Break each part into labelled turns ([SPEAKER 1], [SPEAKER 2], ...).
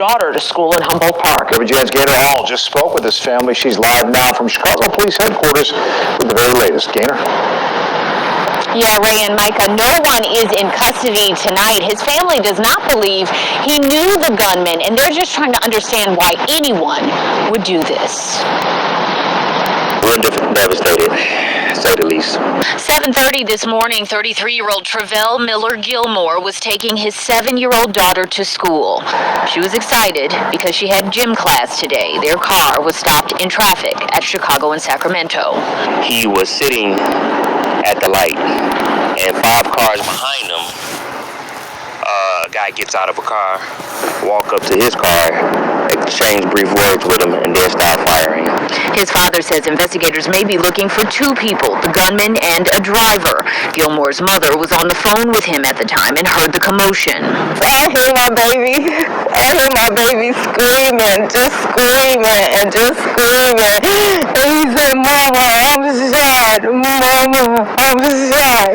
[SPEAKER 1] daughter to school in Humboldt Park.
[SPEAKER 2] WGN's Gaynor Hall just spoke with his family. She's live now from Chicago Police Headquarters with the very latest. Gaynor?
[SPEAKER 3] Yeah, Ray and Micah, no one is in custody tonight. His family does not believe he knew the gunman, and they're just trying to understand why anyone would do this.
[SPEAKER 4] We're devastated, to say the least.
[SPEAKER 3] 7:30 this morning, 33-year-old Travell Miller Gilmore was taking his 7-year-old daughter to school. She was excited because she had gym class today. Their car was stopped in traffic at Chicago and Sacramento.
[SPEAKER 4] He was sitting at the light, and 5 cars behind him. A guy gets out of a car, walk up to his car, exchange brief words with him, and then start firing.
[SPEAKER 3] His father says investigators may be looking for 2 people, the gunman and a driver. Gilmore's mother was on the phone with him at the time and heard the commotion.
[SPEAKER 5] I hear my baby screaming, just screaming and just screaming. And he said, "Mama, I'm shot. Mama, I'm shot."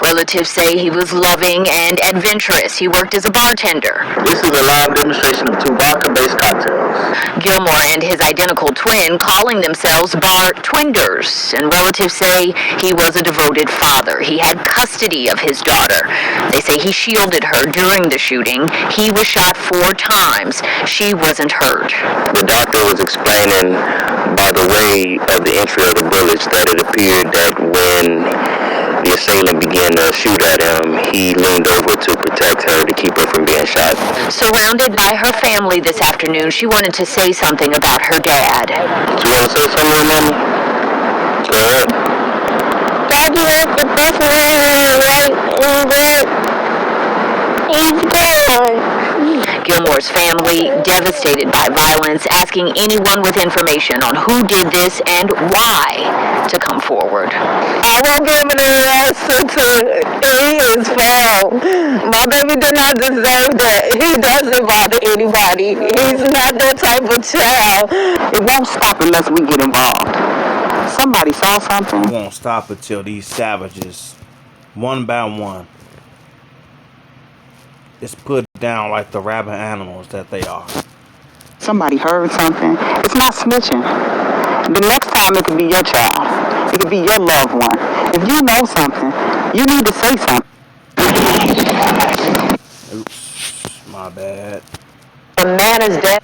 [SPEAKER 3] Relatives say he was loving and adventurous. He worked as a bartender.
[SPEAKER 4] This is a live demonstration of 2 vodka-based cocktails.
[SPEAKER 3] Gilmore and his identical twin calling themselves Bar Twinders, and relatives say he was a devoted father. He had custody of his daughter. They say he shielded her during the shooting. He was shot 4 times. She wasn't hurt.
[SPEAKER 4] The doctor was explaining by the way of the entry of the bullets that it appeared that when the assailant began to shoot at him, he leaned over to protect her, to keep her from being shot.
[SPEAKER 3] Surrounded by her family this afternoon, she wanted to say something about her dad.
[SPEAKER 4] You want to say something, Mama? Go ahead.
[SPEAKER 5] Daddy was the best man in life, and he's gone.
[SPEAKER 3] Gilmore's family, devastated by violence, asking anyone with information on who did this and why to come forward.
[SPEAKER 5] I won't give him an answer to his fault. My baby did not deserve that. He doesn't bother anybody. He's not that type of child.
[SPEAKER 1] It won't stop unless we get involved. Somebody saw something.
[SPEAKER 6] It won't stop until these savages, one by one, is put down like the rabid animals that they are.
[SPEAKER 1] Somebody heard something. It's not snitching. The next time it could be your child. It could be your loved one. If you know something, you need to say something.
[SPEAKER 6] Oops, my bad.
[SPEAKER 3] The man is dead.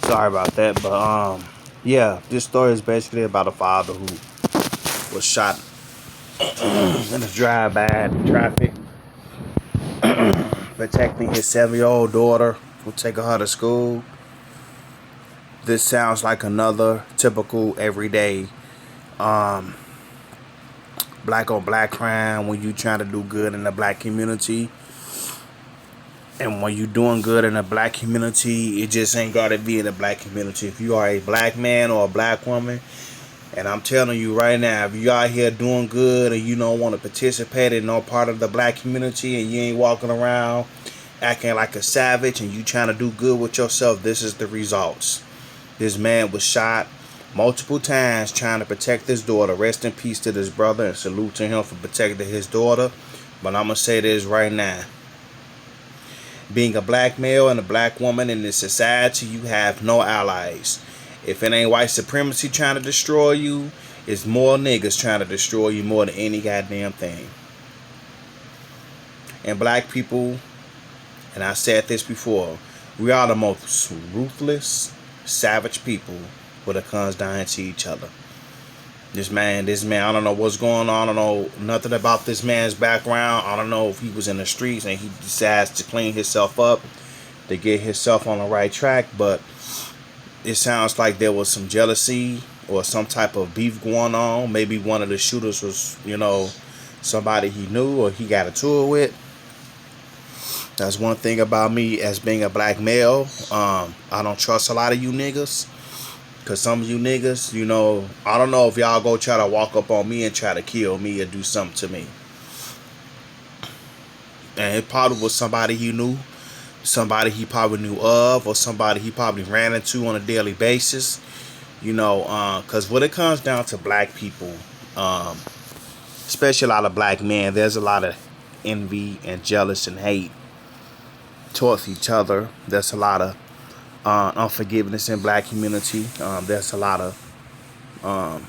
[SPEAKER 6] Sorry about that, but yeah, this story is basically about a father who was shot in a drive-by traffic, protecting his 7-year-old daughter, who taking her to school. This sounds like another typical everyday black on black crime when you trying to do good in the black community. And when you doing good in the black community, it just ain't gotta be in the black community. If you are a black man or a black woman, and I'm telling you right now, if you out here doing good and you don't want to participate in no part of the black community, and you ain't walking around acting like a savage and you trying to do good with yourself, this is the results. This man was shot multiple times trying to protect his daughter. Rest in peace to this brother, and salute to him for protecting his daughter. But I'm going to say this right now. Being a black male and a black woman in this society, you have no allies. If it ain't white supremacy trying to destroy you, it's more niggas trying to destroy you more than any goddamn thing. And black people, and I said this before, we are the most ruthless, savage people when it comes down to each other. This man, I don't know what's going on. I don't know nothing about this man's background. I don't know if he was in the streets and he decides to clean himself up to get himself on the right track. But it sounds like there was some jealousy or some type of beef going on. Maybe one of the shooters was, somebody he knew or he got a tour with. That's one thing about me as being a black male. I don't trust a lot of you niggas. Because some of you niggas, I don't know if y'all go try to walk up on me and try to kill me or do something to me. And it probably was somebody he knew, somebody he probably knew of, or somebody he probably ran into on a daily basis. Because when it comes down to black people, especially a lot of black men, there's a lot of envy and jealous and hate towards each other. There's a lot of unforgiveness in black community. There's a lot of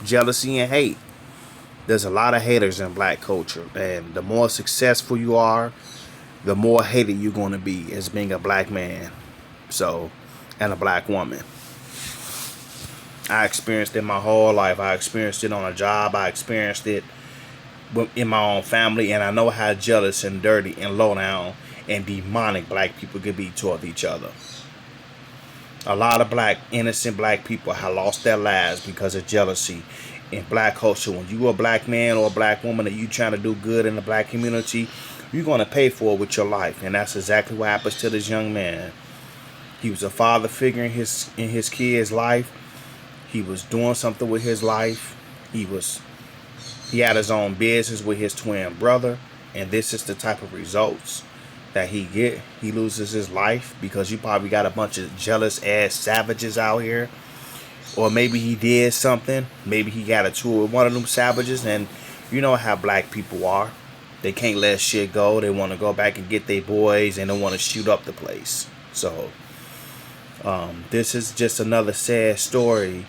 [SPEAKER 6] jealousy and hate. There's a lot of haters in black culture, and the more successful you are, the more hated you're going to be as being a black man, so, and a black woman. I experienced it my whole life. I experienced it on a job. I experienced it in my own family, and I know how jealous and dirty and low down and demonic black people could be toward each other. A lot of innocent black people have lost their lives because of jealousy in black culture. When you a black man or a black woman and you trying to do good in the black community, you're going to pay for it with your life. And that's exactly what happens to this young man. He was a father figure in his kid's life. He was doing something with his life. He had his own business with his twin brother. And this is the type of results that he get. He loses his life because you probably got a bunch of jealous ass savages out here. Or maybe he did something. Maybe he got a tour with one of them savages. And you know how black people are. They can't let shit go. They want to go back and get their boys. And they want to shoot up the place. So this is just another sad story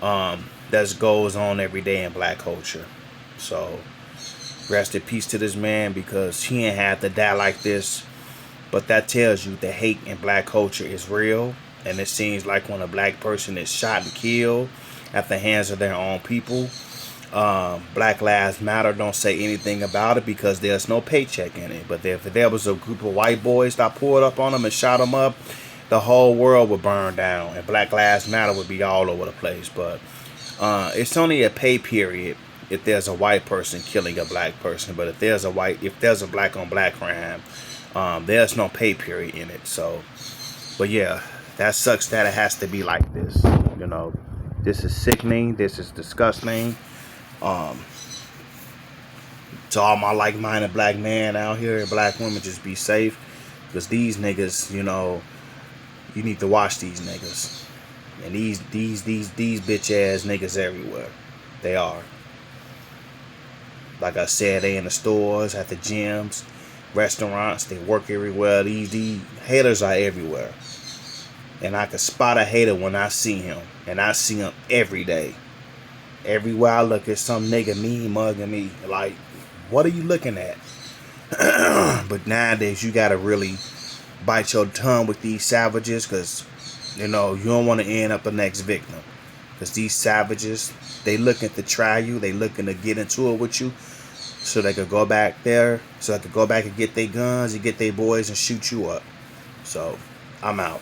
[SPEAKER 6] that goes on every day in black culture. So rest in peace to this man, because he ain't had to die like this. But that tells you the hate in black culture is real. And it seems like when a black person is shot and killed at the hands of their own people, Black Lives Matter don't say anything about it because there's no paycheck in it. But if there was a group of white boys that pulled up on them and shot them up, the whole world would burn down and Black Lives Matter would be all over the place. But it's only a pay period if there's a white person killing a black person. But if there's a black on black crime, there's no pay period in it. So, but yeah, that sucks that it has to be like this. You know, this is sickening. This is disgusting. To all my like-minded black men out here and black women, just be safe, because these niggas, you know, you need to watch these niggas. And these bitch ass niggas everywhere. They are. Like I said, they in the stores, at the gyms, restaurants, they work everywhere. These haters are everywhere. And I can spot a hater when I see him. And I see him every day. Everywhere I look at some nigga mean mugging me. Like, what are you looking at? But nowadays you gotta really bite your tongue with these savages, because you know you don't want to end up the next victim. Because these savages, they looking to try you. They looking to get into it with you, so they could go back there, so they could go back and get their guns and get their boys and shoot you up. So I'm out.